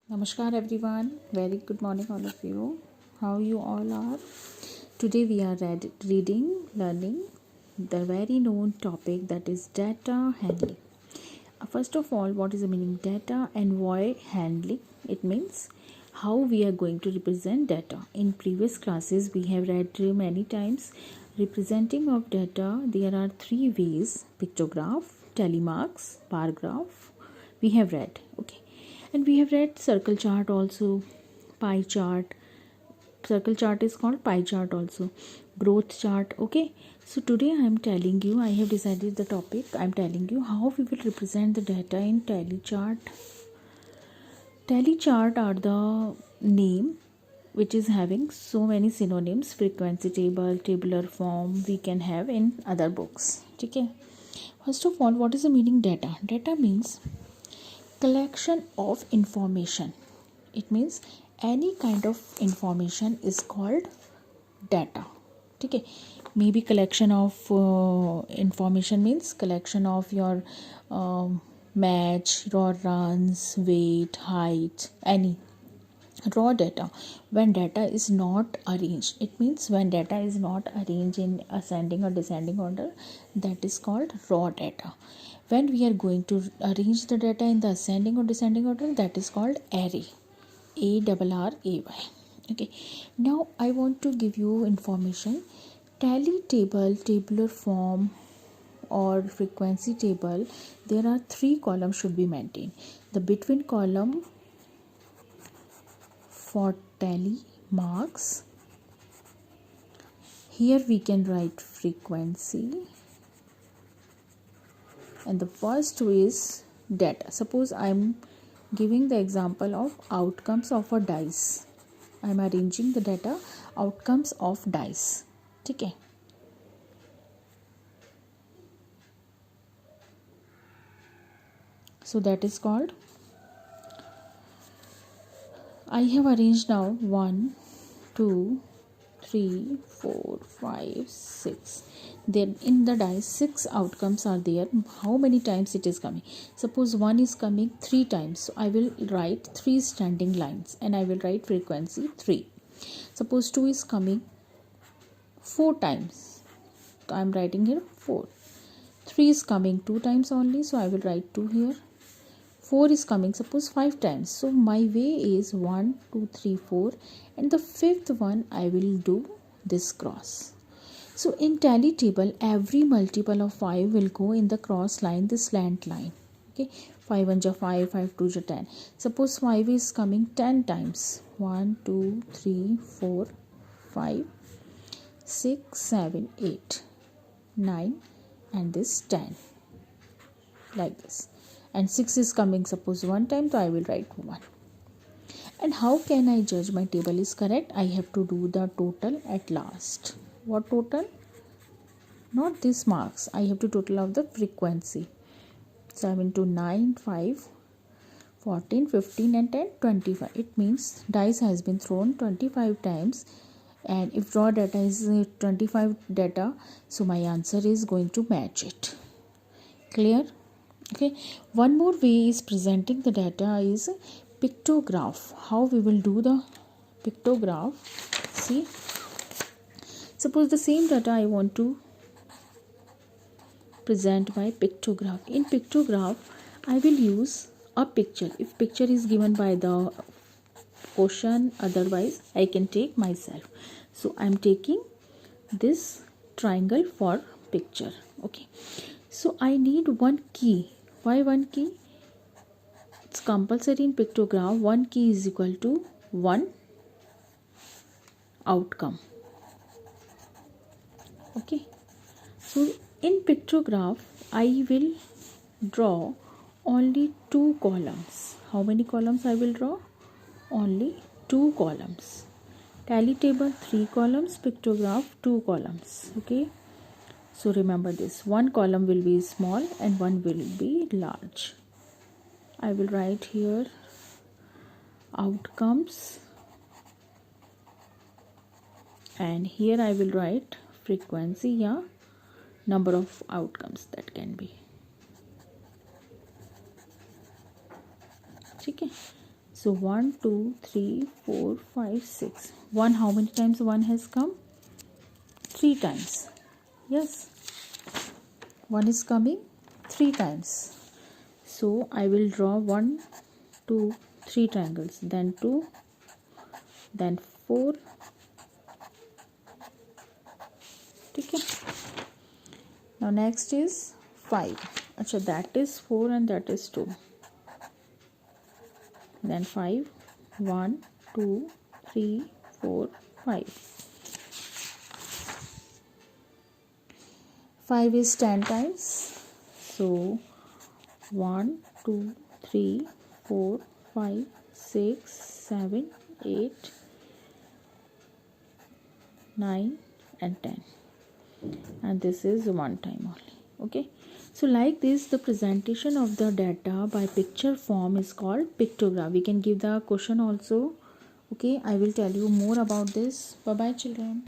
Namaskar everyone. Very good morning all of you. How you all are? Today we are learning the very known topic, that is data handling. First of all, what is the meaning data and why handling? It means how we are going to represent data. In previous classes we have read many times representing of data. There are three ways: pictograph, telemarks, bar graph. We have read, okay, and we have read circle chart also, pie chart. Circle chart is called pie chart also, growth chart. Okay, so today I am telling you, I have decided the topic. I am telling you how we will represent the data in tally chart. Tally chart are the name which is having so many synonyms: frequency table, tabular form we can have in other books. Okay, first of all, what is the meaning data? Data means collection of information. It means any kind of information is called data. Okay, maybe collection of information means collection of your match, raw runs, weight, height, any raw data. When data is not arranged, it means when data is not arranged in ascending or descending order, that is called raw data. When we are going to arrange the data in the ascending or descending order, that is called array. ARRAY. Okay, now I want to give you information. Tally table, tabular form or frequency table, there are three columns should be maintained. The between column for tally marks, here we can write frequency, and the first is data. Suppose I am giving the example of outcomes of a dice. I am arranging the data outcomes of dice. Okay, so that is called, I have arranged now 1 2 3 4 5 6. Then in the dice 6 outcomes are there. How many times it is coming? Suppose 1 is coming 3 times, so I will write 3 standing lines and I will write frequency 3. Suppose 2 is coming 4 times, so I am writing here 4. 3 is coming 2 times only, so I will write 2 here. 4 is coming suppose 5 times, so my way is 1 2 3 4, and the fifth one I will do this cross. So in tally table, every multiple of 5 will go in the cross line, this slant line. Okay, 5 1 5, 5 2 10. Suppose 5 is coming 10 times, 1 2 3 4 5 6 7 8 9, and this 10, like this. And 6 is coming suppose 1 time, so I will write 1. And how can I judge my table is correct? I have to do the total at last. What total? Not this marks. I have to total of the frequency. 7 to 9, 5, 14, 15 and 10, 25. It means dice has been thrown 25 times, and if raw data is 25 data, so my answer is going to match it. Clear? Okay, one more way is presenting the data is pictograph. How we will do the pictograph? See, suppose the same data I want to present by pictograph. In pictograph, I will use a picture. If picture is given by the question, otherwise I can take myself. So I am taking this triangle for picture. Okay, so I need one key. Why one key? It's compulsory in pictograph. One key is equal to one outcome. Okay, so in pictograph I will draw only 2 columns. How many columns I will draw? Only 2 columns. Tally table 3 columns, pictograph 2 columns. Okay, so remember this, one column will be small and one will be large. I will write here outcomes, and here I will write frequency, yeah, number of outcomes that can be. Okay, So 1, 2, 3, 4, 5, 6. 1, how many times 1 has come? 3 times. Yes. 1 is coming 3 times. So I will draw 1, 2, 3 triangles. Then 2, then 4. Okay. Now next is 5. Achha, that is 4 and that is 2. Then 5. 1, 2, 3, 4, 5. 5 is 10 times. So 1, 2, 3, 4, 5, 6, 7, 8, 9 and 10. And this is one time only. Okay. So like this, the presentation of the data by picture form is called pictograph. We can give the question also. Okay. I will tell you more about this. Bye bye children.